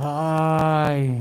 Ay.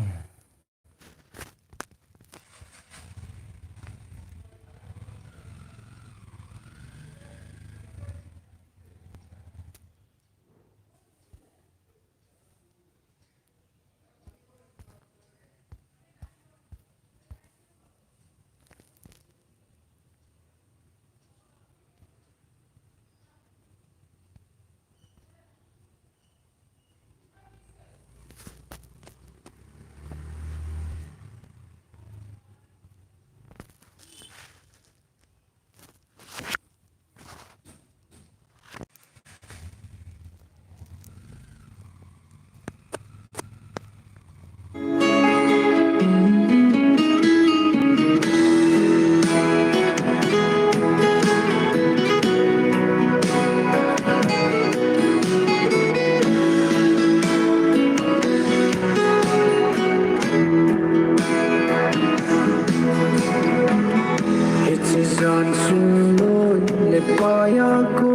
Hitsizan sunod lepaya ko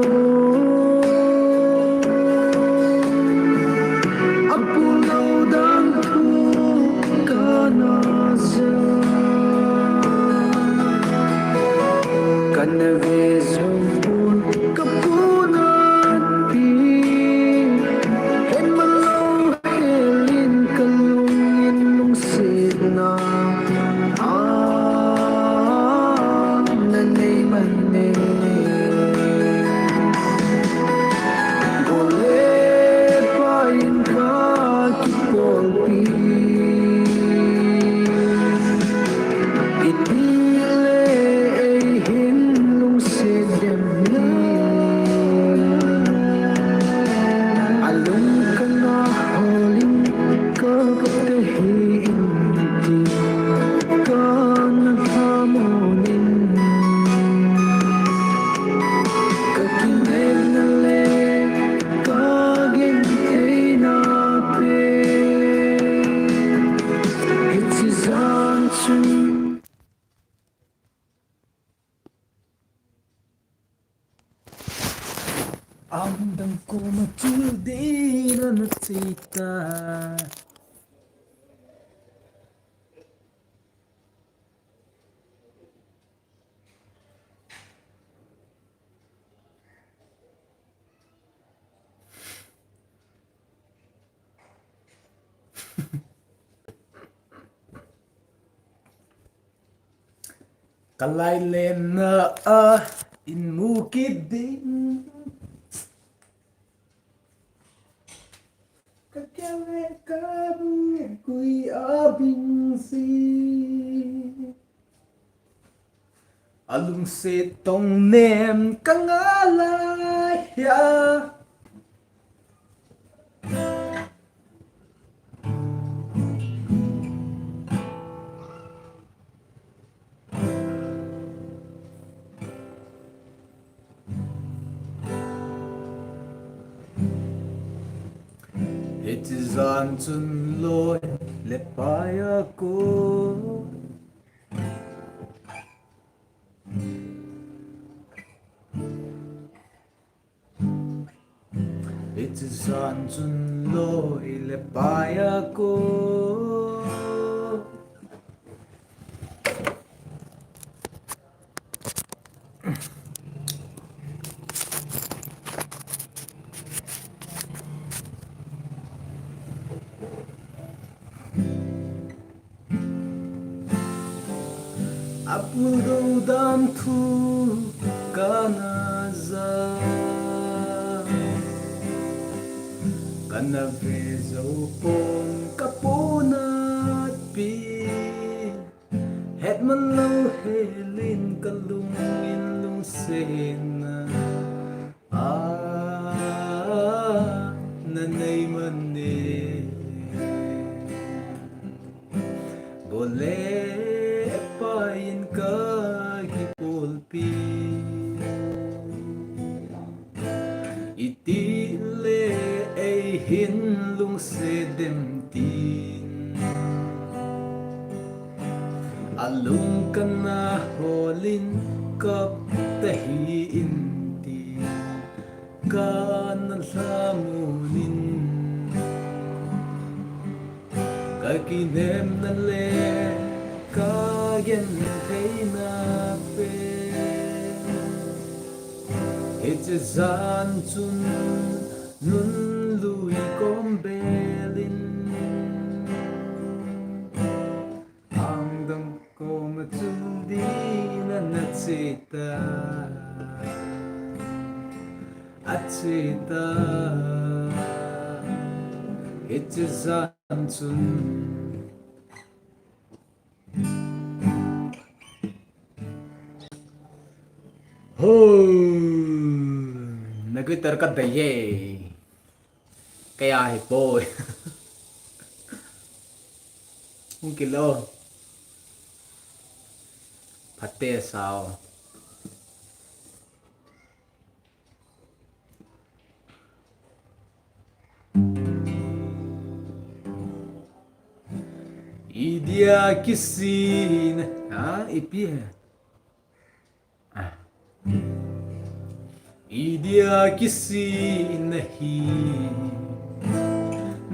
Apulaw dan ko kanasa Kanavezo pun kapunan pi Hemalaw helin kalungin nung sidna Andam ko matuldi na natsita. Kalaylen na inmukid din Kakawe kabung kuy abing si Alung setong nem kangalaya Itizan sunloy lepaya ko Itizan sunloy lepaya ko Apuldo dan tu kanaza Kanavezo pon kapunat pi Hetman lau helin kalungin lungsena Nanay mani Boleh payin kahipulpi Itile ay hinlong sedemtin Alung ka na holin kap tahiinti Ka nalamunin cái Kinepna le ca gen thấy na pe hết gian chun nun lui com belin ang dang ko matul di na natsita atsita hết gian chun nagtarkadaye kaya hipoy un kilo phate sao idia kisin ipi idia kisin nahi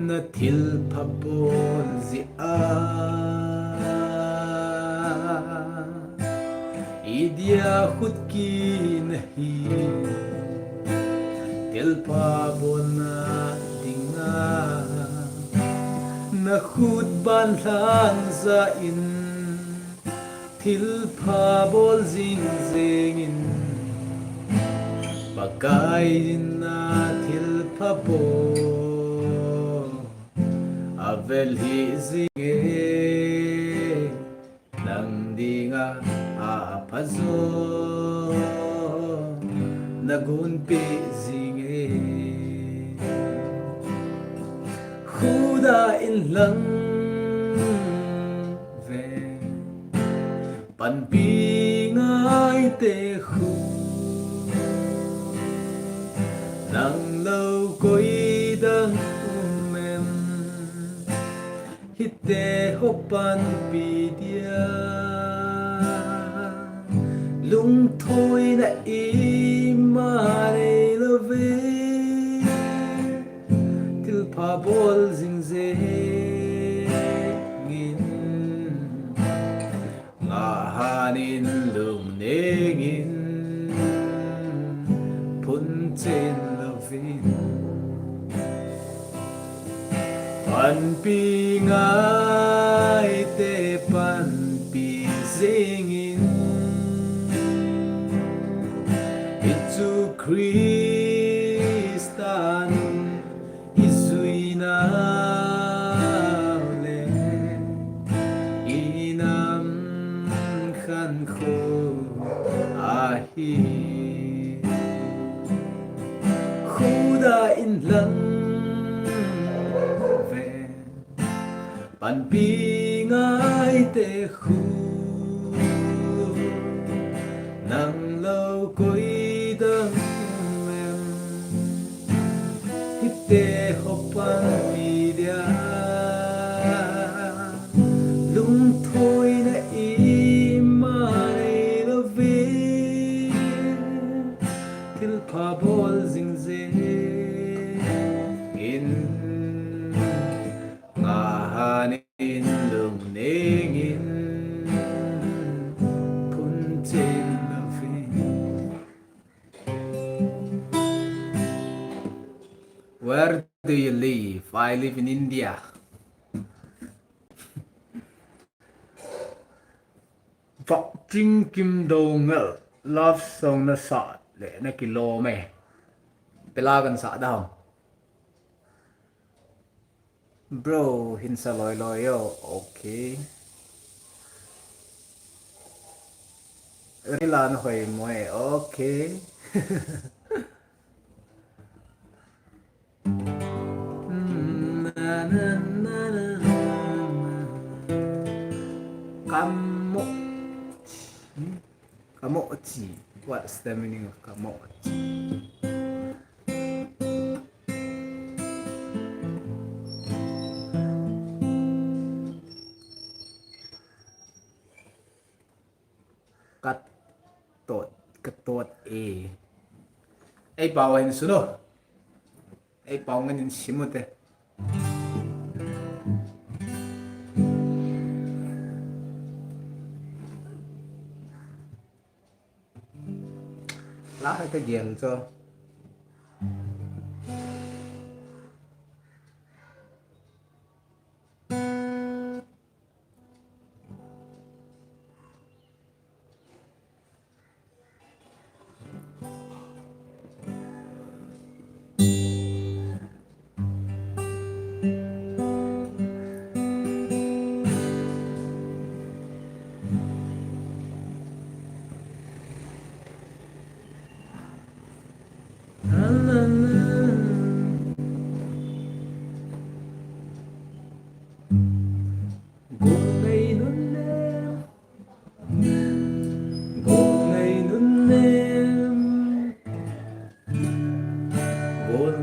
na thil phabol zi idia khud ki nahi thil phabol na dinga na khud ban hlang za in thil phabol zing zing in Pagay na thil phabol avel hi zinge nang di nga apazo nagunpi zinge khuda in lang ve pan pi ngai te khu nang lâu coi đang mềm hít tê hốc pan pi dia lung thôi na i ma re lo ve til pa bol zing ze ngin nga hanin lum negin pun trên pan pi ngai te pan pi zingin itu Kristan izui na le inam khan kho ahi khuda in lang pan pi ngai te khu nang lâu coi đăng em hít tê hop pan pi dia lung thôi na i ma re lo ve til pa bol zing ze in in lung negin pun trên loving. Where do you live? I live in India. Vọng trinh kim đầu ngỡ love song na sa lệ na kilo me pelagan sa daw. Bro, hinsa loy loyo, okay. Lan hoy moe, okay. Na na na na kamochi. What's the meaning of kamochi? Katot ay bawain suno ay bawangan yung simute lá hay cái diện cho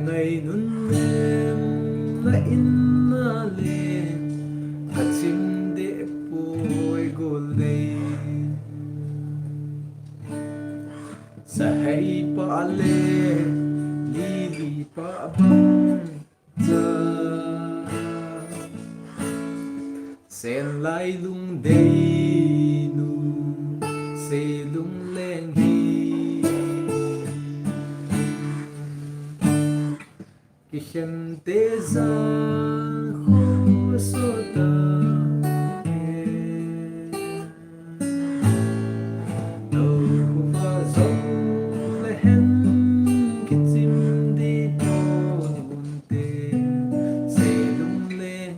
ngày nun em na in na le ka chim de poi gol dei sa hay pa le li li pa bang cha sen lai lung dei nu se lung leng hi que chanteza sota đâu và dòng lehen que tim đi buồn tê se lung lên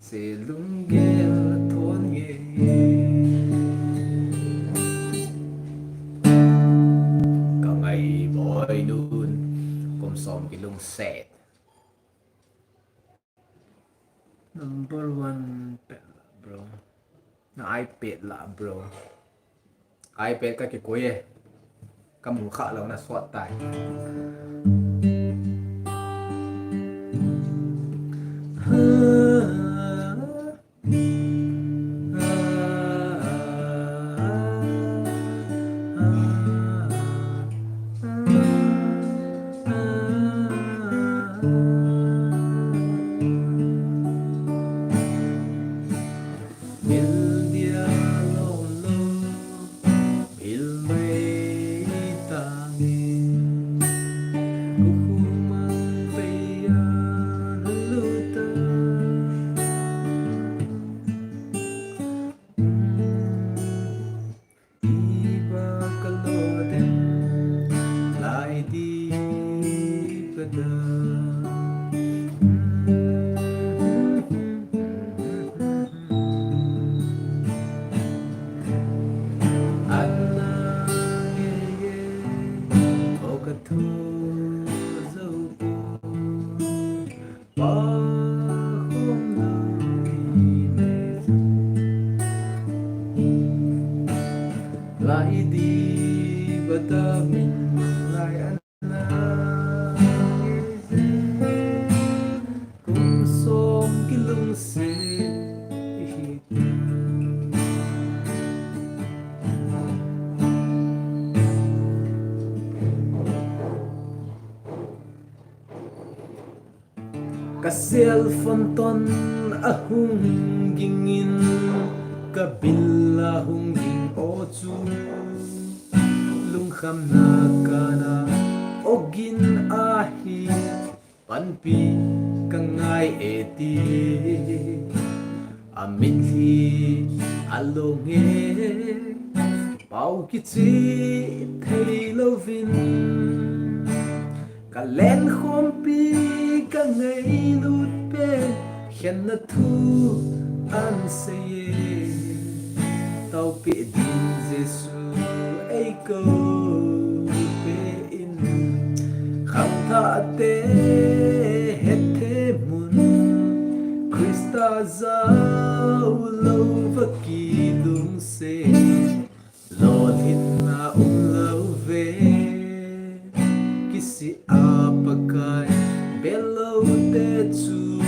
se lung gel thôn nghe cả ngày bội luôn som cái lung set number one pet lah bro na iPad lah bro iPad cái cuối kamu khá là nó soát tài lại đi và ta mình lại ăn cùng xóm cái lưng xe ka cellphone ahung gingin kabila hung ging ochu lung kham na kana ogin ahi panpi kangai eti amit hi alonge pau ki chi thei lovin ka len khom pi ka ngai lut pe khen na thu an se tao bị din Giêsu ấy câu pe in kham tha te hết thế mun Christa giao lâu và kỳ lung se lo thịt na lâu về kisi apakai bello te chu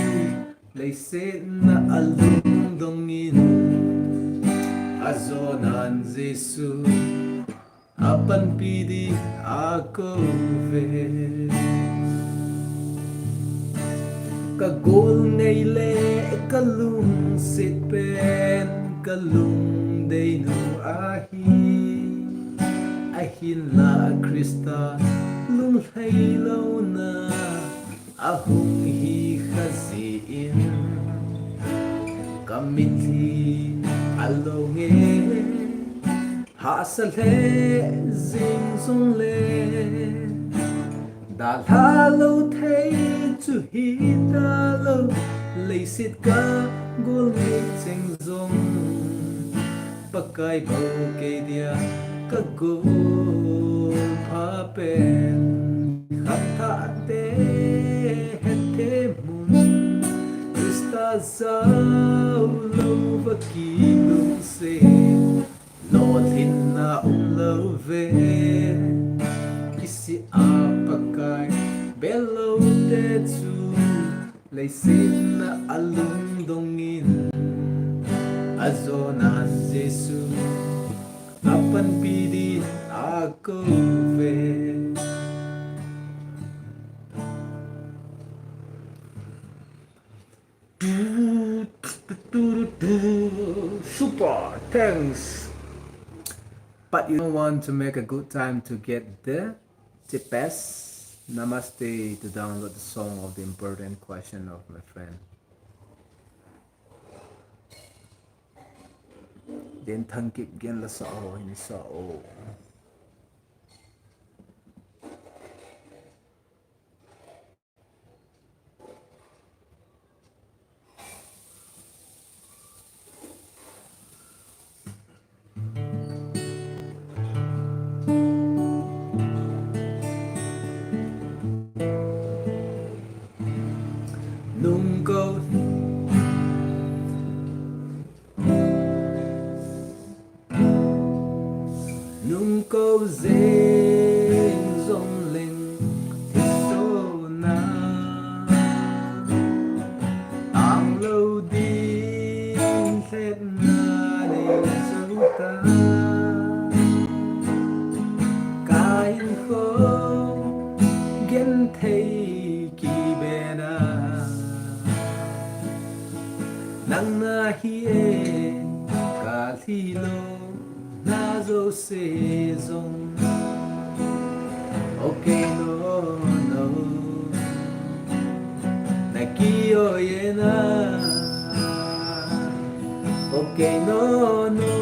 lấy se na alung dongin azonan Giêsu apan pidi ako về ka gol ngay le ka lung sit pen ka lung day no ahi hin la Krista lung hay lâu na ahung hi khazin kamiti alonge ha sale zing zong le đã là lâu thấy chú hi ta lâu lấy xịt ca gồm nghịch tranh dòng bắc cái bầu cây dia các cô pha pen khắp thả tê hết thế mùn Krista sao lâu và kỳ đông xe lo thiên na lâu về si apakai bello te chu lei sin na alung dongin azona jesu apan pidi ako ve super thanks but you don't want to make a good time to get there. The best namaste to download the song of the important question of my friend. Then thang kip gen la sao in sao. Nung câu dễ rong lên số na ang lâu đi hết na để dấu ta cái khó ghen thấy kỳ bè na nang na hi e ka thi lo na zo se zong okay no no na ki o ye na okay no no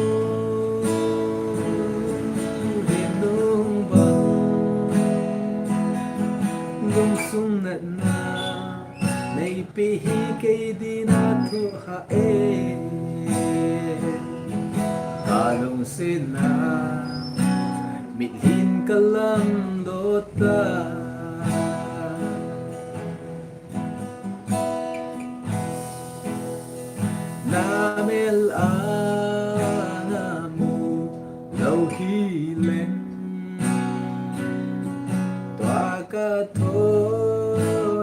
he nung bang lung sung na na nay pi hi cây đi na thu ha e kalung sina mit hin kalang dota namel anamu lâu hi lên toa ka tho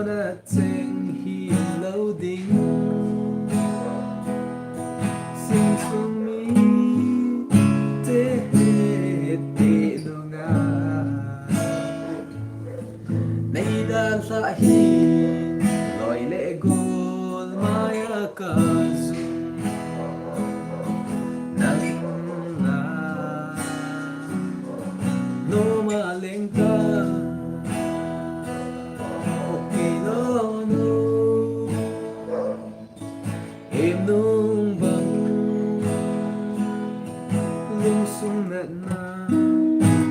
na cheng hi lâu ding sing sung mi te te do nga nay da sa hi loi le gol maya ka nang na no maleng ka okay no no em nung bang lung sung na na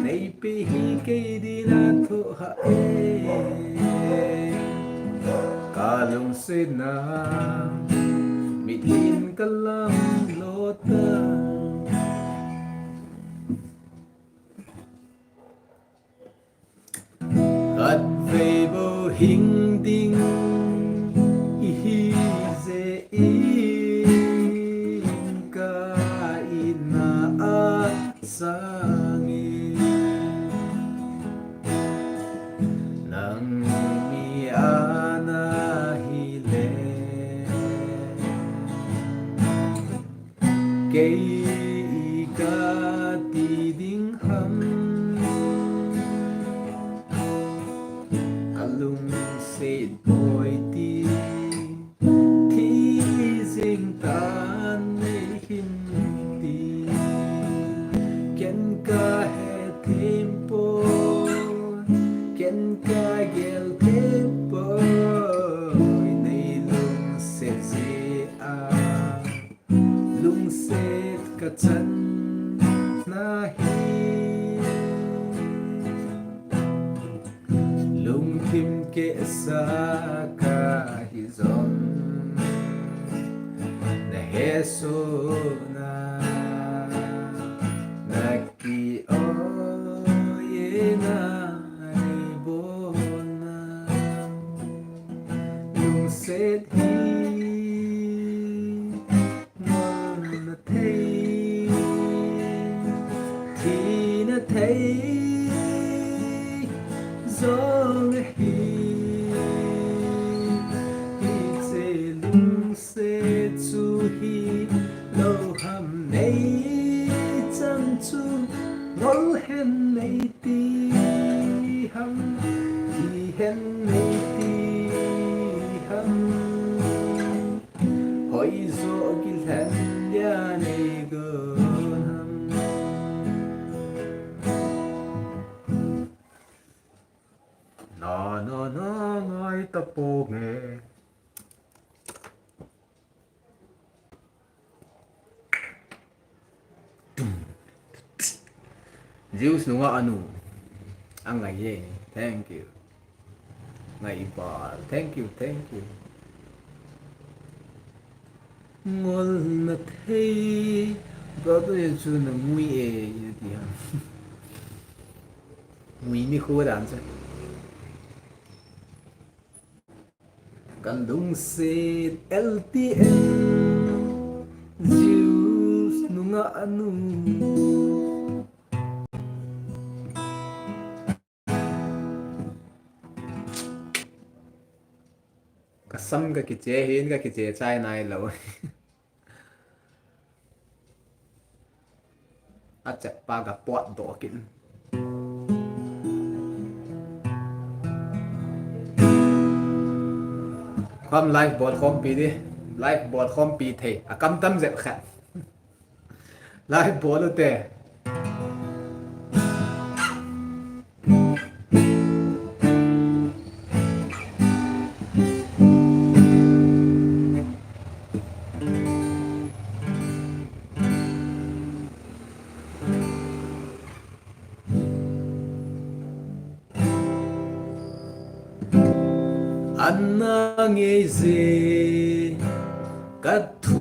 nay pi hi cây đi na thu ha e kalung sina mit hin kalang lota at về vô hình đinh hi hi dễ in ka ina a sang nang mi ana hi le cây ca ti ding ham kalung se ca gel thế bơi này lung sẽ gì à lung sẽ cả chân na hi lung kim kệ sa ca hi zon na he so na na ki o ye na bo na lung sẽ hi ngon na thấy thì nó thấy gió hi sẽ lung sẽ chu hi lâu hầm nay chẳng chu ngol hen nay ti hầm thì hen nay ti hầm hỏi gió kil hen ya nay gơ hầm nó nói tập bộ nghề Zeus nunga anu ang ngaye thank you ngay ba thank you ngol na thấy có tôi chú là nguy e thì nguy mi khô đàn sao Kandung set LTN Zeus nunga anu Kasam ka kiche hin ka kiche chai nai lo Achak pa ka pot do kinความไลฟ์บอร์ดคอมปีดิไลฟ์บอร์ดคอมปีเทอะกำตั้มเจ็บแขนไลฟ์บอร์ดแต่อันนั้นเงยเจกัดทู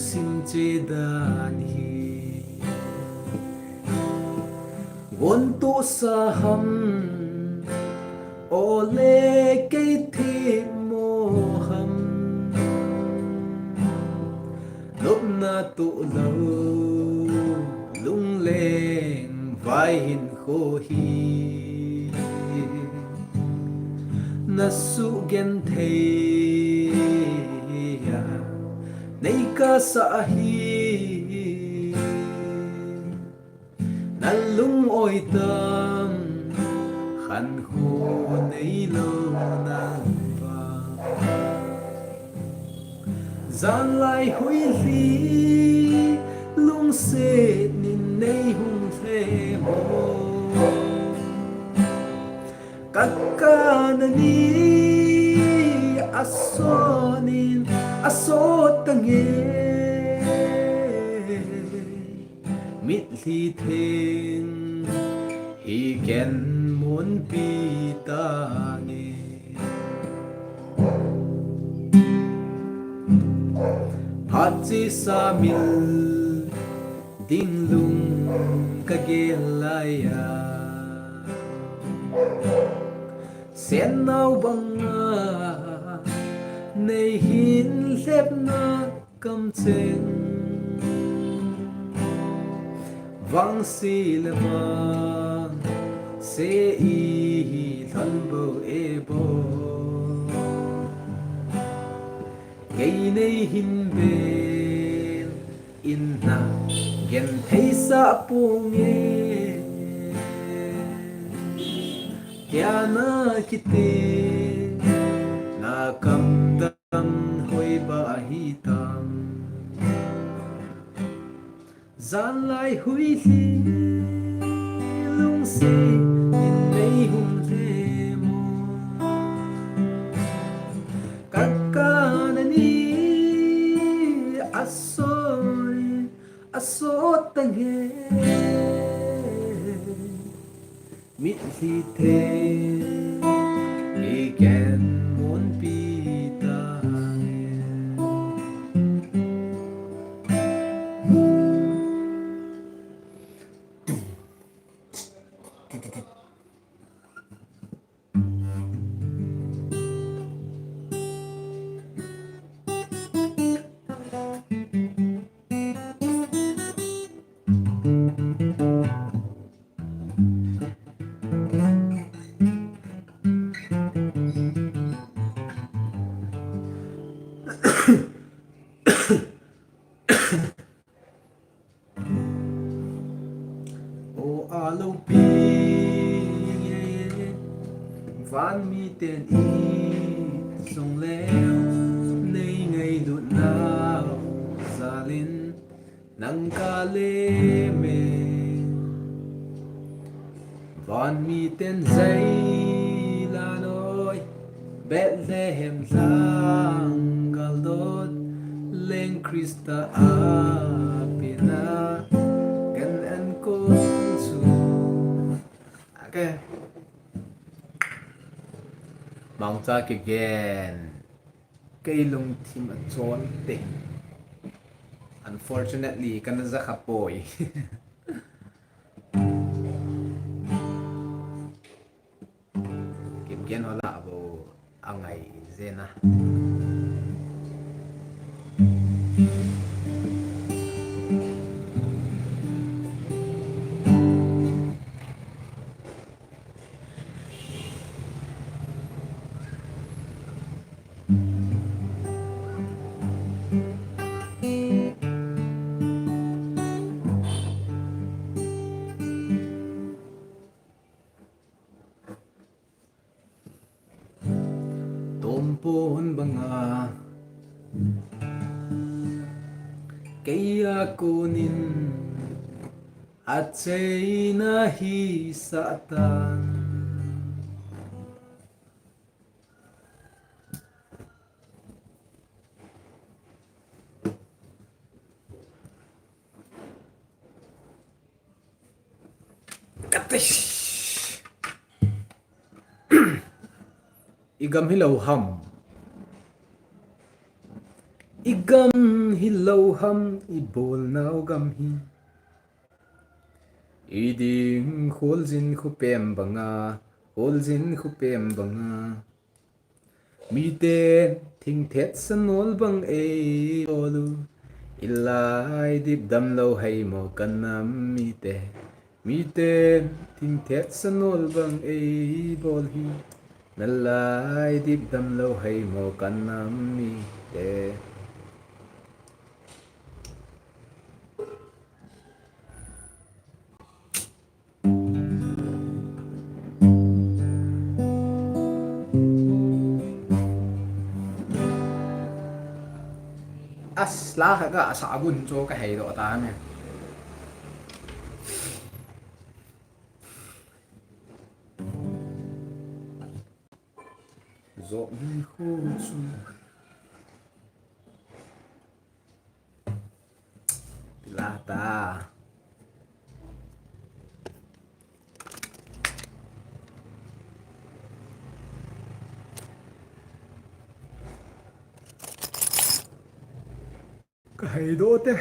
สินเจดานฮีวนตุสาหัมโอเลเกทิโมหัมลบนาตุเลาลุงเลงไวหินโคฮีNasu gen thei ya nei ka sa hi nalung oi tam khan khu nei lo na pa zan lai hui li lung se nin nei hung the mo Kakanani asonin asotange mit li theng hi ken mon pi tange Phachi samil ding lung kagelaya Sen nau banga nei hin lep na kam cheng Vang si le vang se i than bo e bo Gei nei hin bel in na gen thei sa pung e Kya na kite na kamdam hoi ba hitam Zan lai hui li lung se in nei hum the mo kakanani asot tang he mit hi the again mon pita o alo pi van mi ten i song leo nay ngày đụt nào xa lên nắng ca lê mê van mi ten dây la nôi Bethlehem sang galdot lên Christa apina gan an ko su okay mong ta again cây lung tim at chon te unfortunately kan za kapoy kim gen wala abo angay zena Tumpon banga kaya kunin at siya'y nahisatan Katish igam hilaw ham ibol naw gam hi iding holzin khupem banga mi te thing thet sanol bang e bolu ilai dip dam lo hay mo kanam mi te thing thet sanol bang e bol hi nalai dip dam lo hay mo kanam mi te asla ka asabun cho ka hay do ta me zo mi ho chu pilata ka hay do te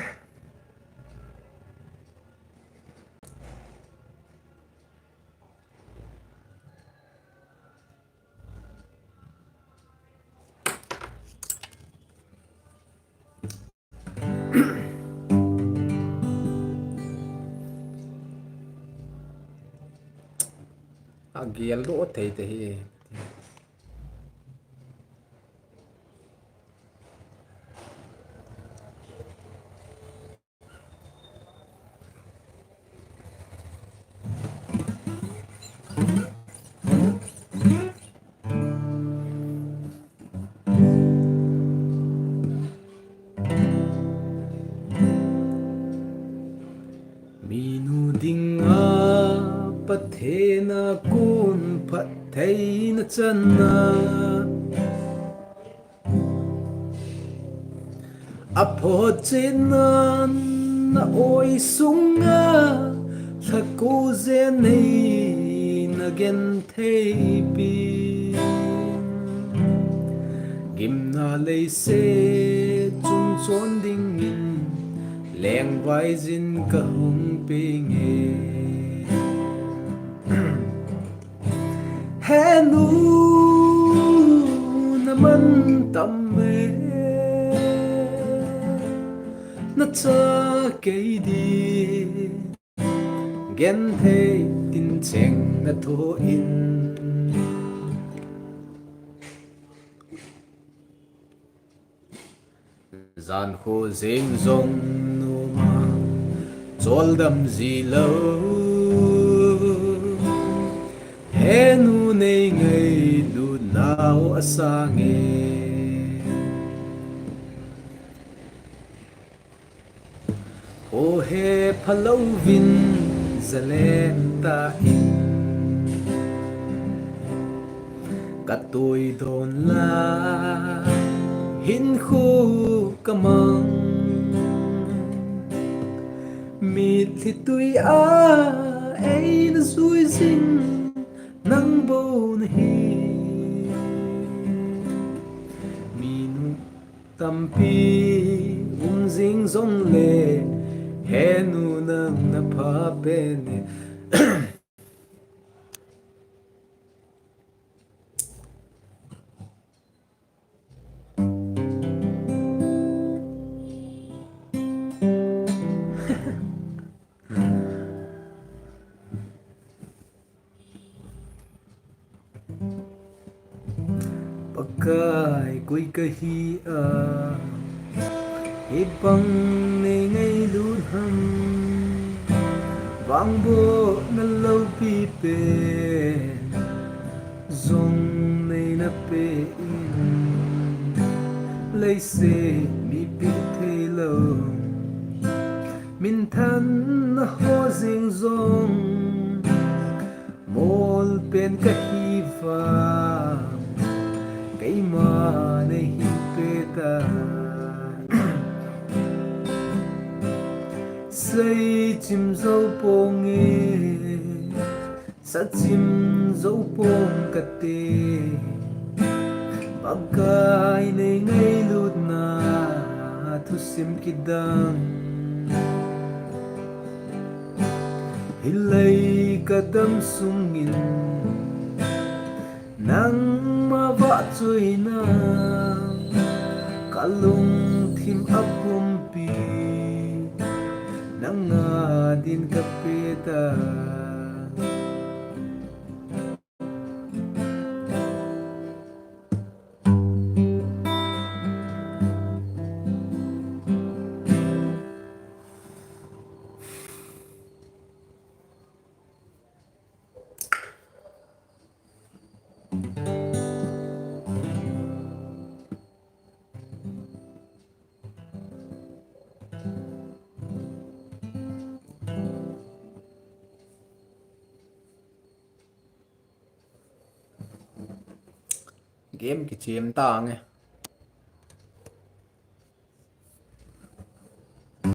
agial do thei te hi thế na cun phật thấy na chân na apho trên na oi sunga thà cô dễ này na gen thấy bi gim na lấy xe chung chốn đinh in leng vai zin ka hung pi nghe hè nu na man tâm mê na cha cây đi gen thế tin cheng na thô in gian khô deng dong nu ma chol dam zi lo he nu nei ngai lu nao asa nge o he phalo vin zalem ta in cả tôi đồn la hin khu kamang mít thì tôi ấy nó vui dinh nắng bầu hi minu tampi ding zong le he nu nang na pa pene pakai kui kahi ibang nay ngay lun ham vang bo na lâu pi pe zong nay na pe in lấy se mi pi thế lâu min than na ho zing zong mol pen kahi va cái mà này pe ta say chim dấu bông nghe sa chim dấu bông cà tê bagay này ngay lút na thu sim kidang hilay kadam sungin nang mava chui na kalung thim apum pi nang din kapita game cái chim ta nghe